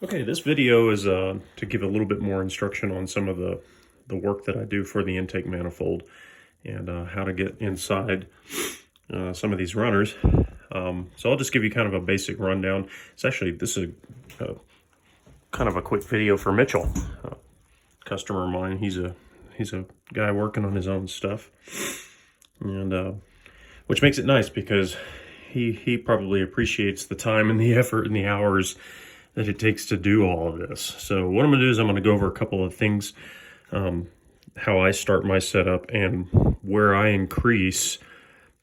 Okay, this video is to give a little bit more instruction on some of the work that I do for the intake manifold and how to get inside some of these runners. So I'll just give you kind of a basic rundown. This is kind of a quick video for Mitchell, customer of mine. He's a guy working on his own stuff, and which makes it nice because he probably appreciates the time and the effort and the hours that it takes to do all of this. So what I'm going to do is I'm going to go over a couple of things, how I start my setup and where I increase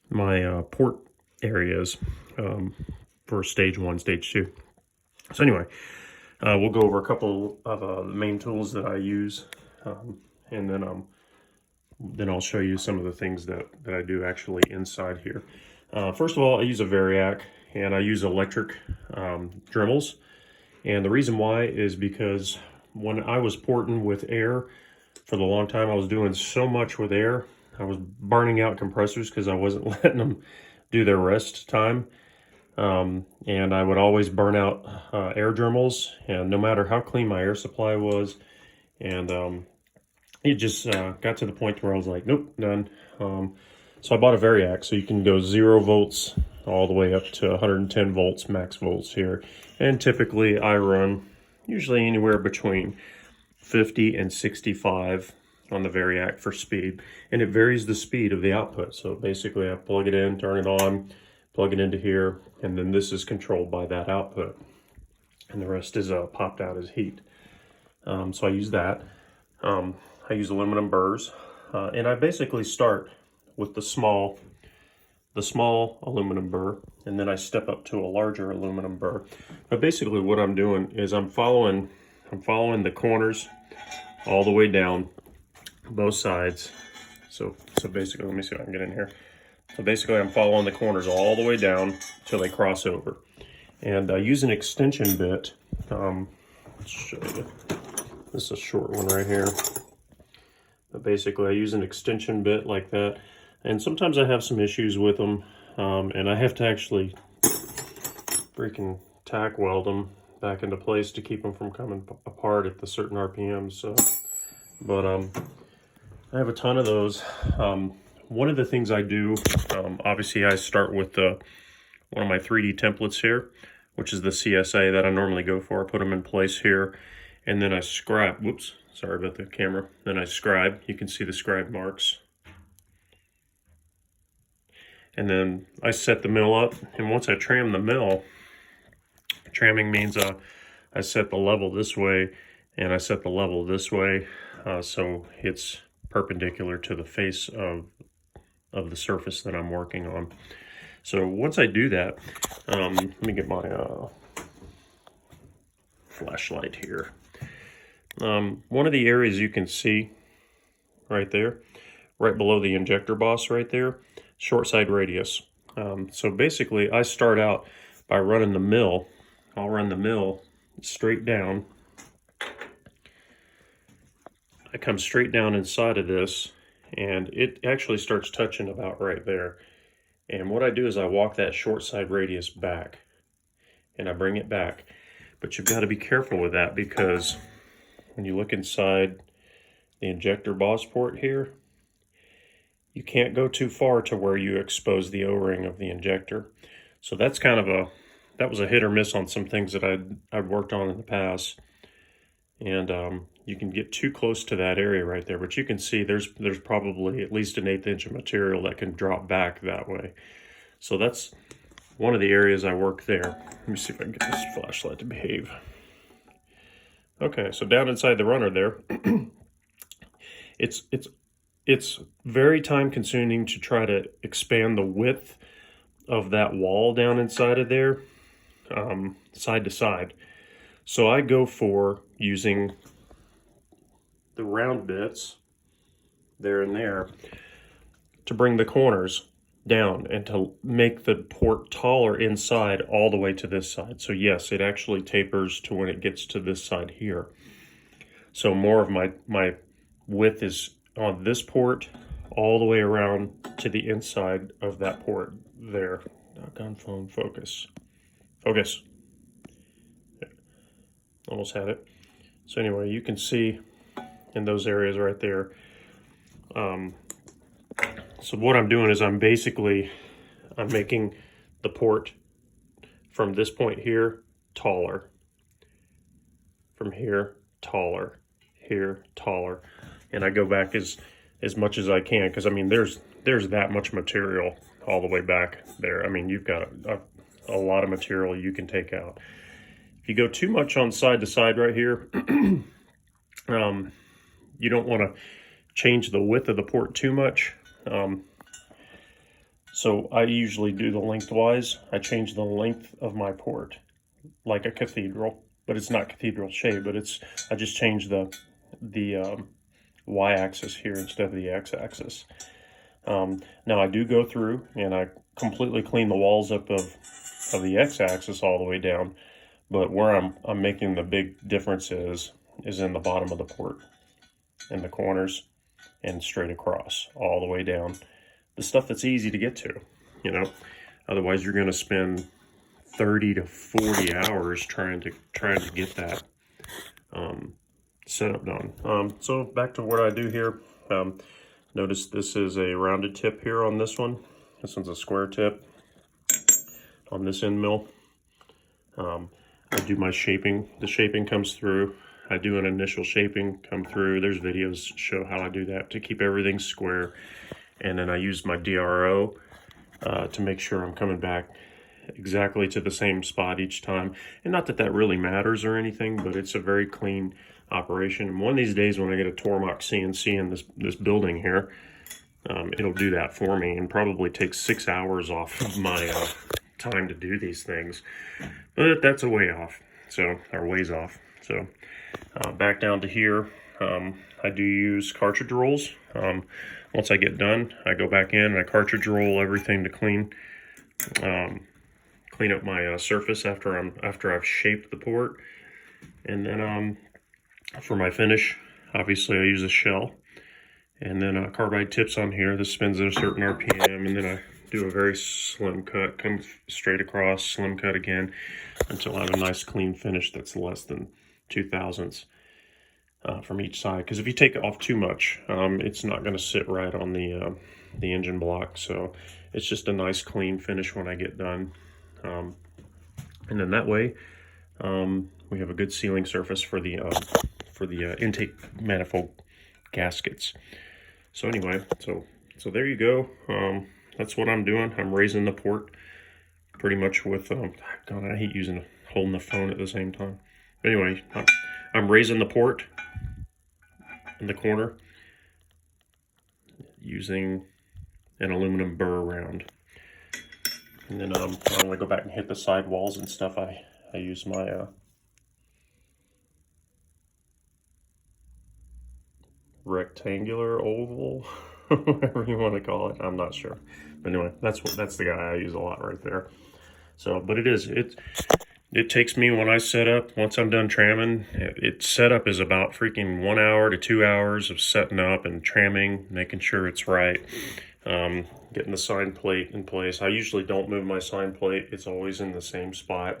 my port areas for stage 1, stage 2. So anyway, we'll go over a couple of the main tools that I use, and then I'll show you some of the things that I do actually inside here. First of all, I use a variac and I use electric Dremels. And the reason why is because when I was porting with air for the long time, I was doing so much with air. I was burning out compressors because I wasn't letting them do their rest time. And I would always burn out air Dremels, and no matter how clean my air supply was. And it just got to the point where I was like, nope, done. So I bought a variac, so you can go 0 volts all the way up to 110 volts, max volts here. And typically I run usually anywhere between 50 and 65 on the variac for speed. And it varies the speed of the output. So basically I plug it in, turn it on, plug it into here, and then this is controlled by that output. And the rest is popped out as heat. So I use that. I use aluminum burrs, and I basically start with the small aluminum burr, and then I step up to a larger aluminum burr. But basically what I'm doing is I'm following the corners all the way down both sides. So basically, let me see if I can get in here. So basically I'm following the corners all the way down till they cross over. And I use an extension bit. Let's show you. This is a short one right here. But basically I use an extension bit like that. And sometimes I have some issues with them, and I have to actually freaking tack weld them back into place to keep them from coming apart at the certain RPMs. So, but I have a ton of those. One of the things I do, obviously I start with one of my 3D templates here, which is the CSA that I normally go for. I put them in place here, and then I scribe. Whoops, sorry about the camera. Then I scribe. You can see the scribe marks. And then I set the mill up, and once I tram the mill, tramming means I set the level this way, and I set the level this way, so it's perpendicular to the face of the surface that I'm working on. So once I do that, let me get my flashlight here. One of the areas you can see right there, right below the injector boss right there, short side radius. So basically I start out by running the mill. I'll run the mill straight down. I come straight down inside of this, and it actually starts touching about right there. And what I do is I walk that short side radius back, and I bring it back. But you've got to be careful with that, because when you look inside the injector boss port here, you can't go too far to where you expose the O-ring of the injector. So that's kind of that was a hit or miss on some things that I'd worked on in the past. And you can get too close to that area right there, but you can see there's probably at least an 1/8 inch of material that can drop back that way. So that's one of the areas I work there. Let me see if I can get this flashlight to behave. Okay, so down inside the runner there, it's very time consuming to try to expand the width of that wall down inside of there, side to side. So I go for using the round bits there and there to bring the corners down and to make the port taller inside all the way to this side. So yes, it actually tapers to when it gets to this side here. So more of my width is on this port all the way around to the inside of that port there. Doggone phone, focus. Focus. Almost had it. So anyway, you can see in those areas right there. So what I'm doing is I'm making the port from this point here taller, from here taller, here taller, and I go back as much as I can, because I mean there's that much material all the way back there. I mean, you've got a lot of material you can take out. If you go too much on side to side right here, you don't want to change the width of the port too much. So I usually do the lengthwise. I change the length of my port like a cathedral, but it's not cathedral shaped, but I just change the y-axis here instead of the x-axis. Now I do go through and I completely clean the walls up of the x-axis all the way down, but where I'm making the big difference is in the bottom of the port, in the corners, and straight across all the way down. The stuff that's easy to get to, you know. Otherwise you're going to spend 30 to 40 hours trying to get that setup done. So back to what I do here. Notice this is a rounded tip here on this one. This one's a square tip on this end mill. I do my shaping. The shaping comes through. I do an initial shaping come through. There's videos show how I do that to keep everything square. And then I use my DRO to make sure I'm coming back exactly to the same spot each time. And not that that really matters or anything, but it's a very clean operation. And one of these days when I get a Tormach CNC in this building here, it'll do that for me and probably take 6 hours off of my time to do these things. But that's a way off, or ways off. So back down to here, I do use cartridge rolls. Once I get done, I go back in and I cartridge roll everything to clean up my surface after I've shaped the port. And then for my finish, obviously I use a shell, and then carbide tips on here. This spins at a certain RPM, and then I do a very slim cut, come straight across, slim cut again, until I have a nice clean finish that's less than 2/1000ths. From each side, because if you take it off too much, it's not going to sit right on the engine block. So it's just a nice clean finish when I get done, and then that way we have a good sealing surface for the intake manifold gaskets. So anyway, so there you go. That's what I'm doing. I'm raising the port pretty much with God, I hate holding the phone at the same time. Anyway, I'm raising the port in the corner using an aluminum burr round, and then when I go back and hit the side walls and stuff, I use my rectangular oval, whatever you want to call it. I'm not sure, but anyway, that's the guy I use a lot right there. So, but it takes me, when I set up, once I'm done tramming, setup is about freaking 1 hour to 2 hours of setting up and tramming, making sure it's right, getting the sign plate in place. I usually don't move my sign plate. It's always in the same spot.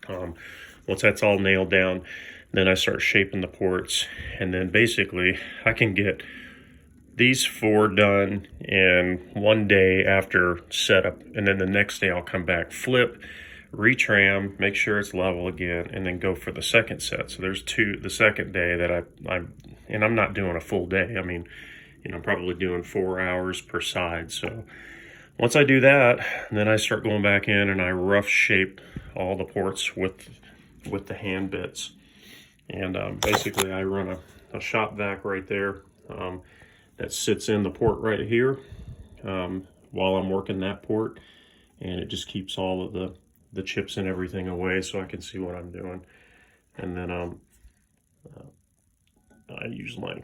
Once that's all nailed down, then I start shaping the ports, and then basically I can get these 4 done in 1 day after setup, and then the next day I'll come back, flip, retram, make sure it's level again, and then go for the second set. So there's the second day that I'm not doing a full day. I mean, I'm probably doing 4 hours per side. So once I do that, then I start going back in and I rough shape all the ports with the hand bits. And basically I run a shop vac right there that sits in the port right here while I'm working that port, and it just keeps all of the chips and everything away so I can see what I'm doing. And then I use my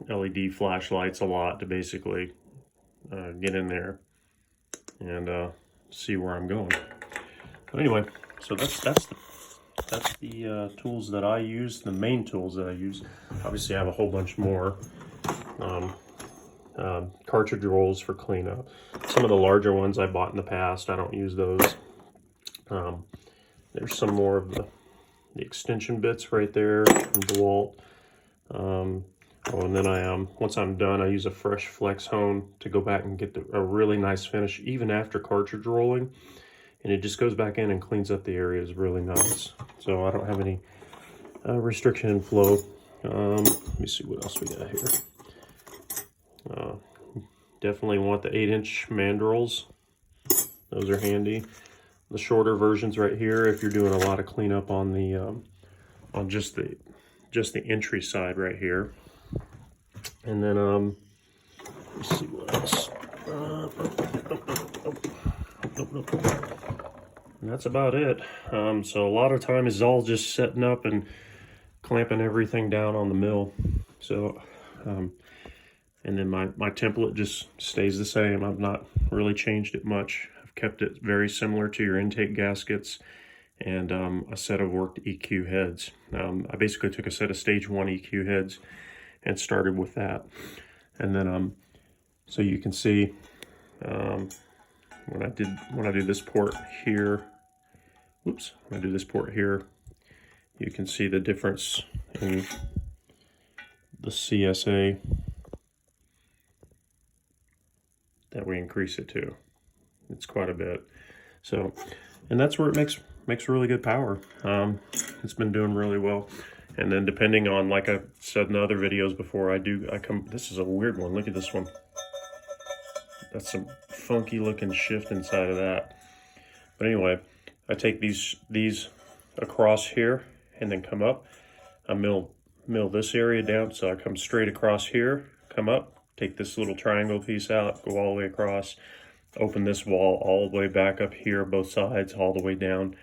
LED flashlights a lot to basically get in there and see where I'm going. But anyway, so that's the tools that I use, the main tools that I use. Obviously I have a whole bunch more. Cartridge rolls for cleanup. Some of the larger ones I bought in the past, I don't use those. There's some more of extension bits right there from DeWalt. Oh, and then once I'm done, I use a fresh flex hone to go back and get a really nice finish, even after cartridge rolling. And it just goes back in and cleans up the areas really nice. So I don't have any restriction in flow. Let me see what else we got here. Definitely want the 8-inch mandrels. Those are handy. The shorter versions right here, if you're doing a lot of cleanup on the on just the entry side right here. And then let's see what else. And that's about it. So a lot of time is all just setting up and clamping everything down on the mill. So and then my template just stays the same. I've not really changed it much. I've kept it very similar to your intake gaskets and a set of worked EQ heads. I basically took a set of stage 1 EQ heads and started with that. And then so you can see when I do this port here, whoops, when I do this port here, you can see the difference in the CSA that we increase it to. It's quite a bit. So, and that's where it makes really good power. It's been doing really well. And then depending on, like I said in other videos before, this is a weird one. Look at this one. That's some funky looking shift inside of that. But anyway, I take these across here and then come up. I mill this area down, so I come straight across here, come up, take this little triangle piece out, go all the way across, open this wall all the way back up here, both sides, all the way down.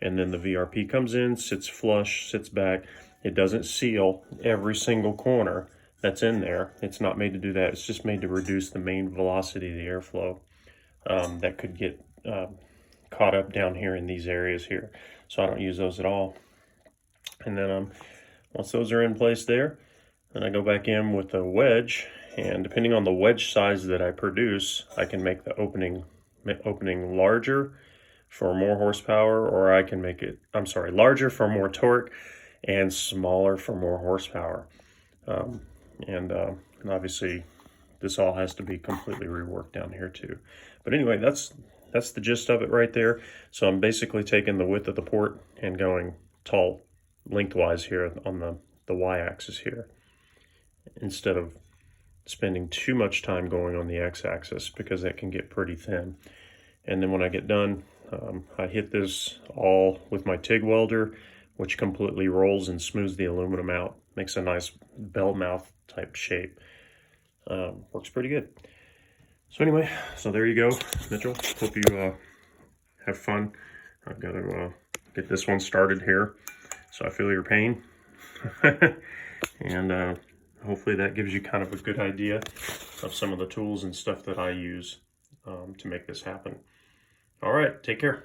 And then the VRP comes in, sits flush, sits back. It doesn't seal every single corner that's in there. It's not made to do that. It's just made to reduce the main velocity of the airflow that could get caught up down here in these areas here. So I don't use those at all. And then once those are in place there, then I go back in with a wedge, and depending on the wedge size that I produce, I can make the opening larger for more horsepower, or I can make it, larger for more torque and smaller for more horsepower. And obviously this all has to be completely reworked down here too. But anyway, that's the gist of it right there. So I'm basically taking the width of the port and going tall lengthwise here on the y-axis here, instead of spending too much time going on the x-axis, because that can get pretty thin. And then when I get done, I hit this all with my TIG welder, which completely rolls and smooths the aluminum out. Makes a nice bell mouth type shape. Works pretty good. So anyway, so there you go, Mitchell. Hope you have fun. I've got to get this one started here, so I feel your pain. And hopefully that gives you kind of a good idea of some of the tools and stuff that I use to make this happen. All right, take care.